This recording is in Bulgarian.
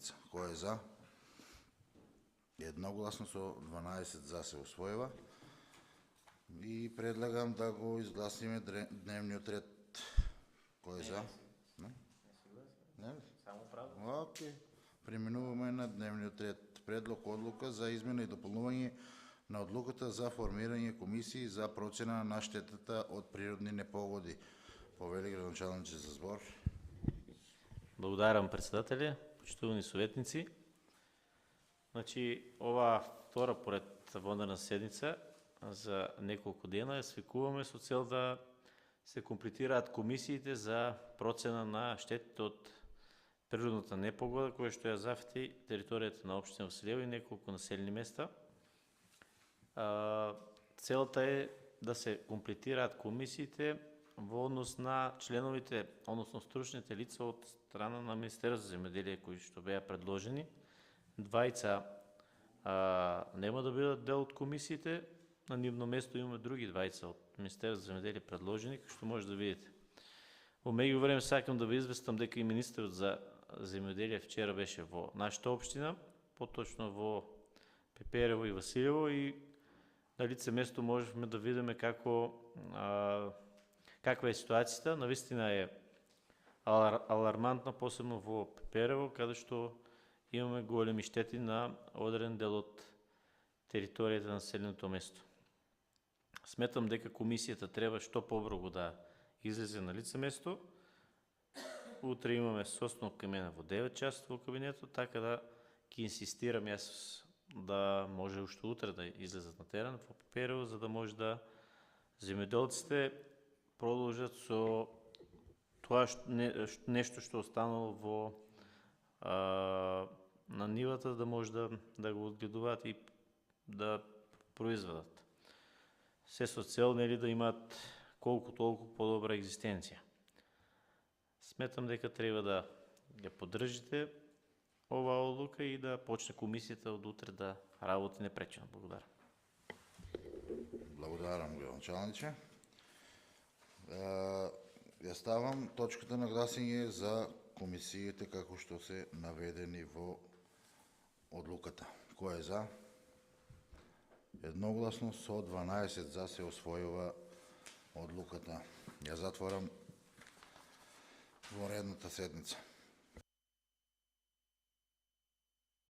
седница. Кој е за? Едногласно со 12 за се усвојува. И предлагам да го изгласиме дневниот ред. Кој е за? Не? Само правда. Окей. Преминуваме на дневниот ред. Предлог одлука за измена и дополнување на одлуката за формирање комисии за процена на штетата од природни непогоди. Повели градоначалниче за збор. Благодарам, председателе, почитувани советници. Значи, ова втора поред вондарна седница за неколку дена ја свикуваме со цел да се комплетираат комисиите за процена на штетите од природната непогода која што ја зафти територијата на општина Василево и неколку населени места. Целта е да се комплетираат комисиите во однос на членовите, односно стручните лица од страна на Министерството за земјоделие кои што беа предложени. Двајца нема да бидат дел од комисиите, на нивно место имаме други двајца од Министерството за земјоделие предложени, кои што може да видите. Во меѓувреме сакам да ви известам дека и министерот за земјоделие вчера беше во нашата општина, поточно во Пеперево и Василево, и на лице место можевме да видиме каква е ситуацијата. Навистина е алармантна, посебно во Пеперево, каде што имаме големи штети на одреден дел од територијата на населеното место. Сметам дека комисијата треба што побрзо да излезе на лице место. Утре имаме состанок кај мене во 9 часот во кабинетот, така да ќе инсистирам јас да може уште утре да излезат на терен во Пеперево, за да може да земјоделците продолжат со тоа нешто што останало во на нивата, да може да го одгледуваат и да произведат. Се со цел да имаат колку толку подобра екзистенција. Сметам дека треба да ја поддржите оваа одлука и да почне комисијата од утре да работи непречено. Благодарам. Благодарам, градоначалниче. Ја ставам точката на гласање за комисиите како што се наведени во одлуката. Кој е за? Едногласно со 12 за се освојува одлуката. Ја затворам воредната седница.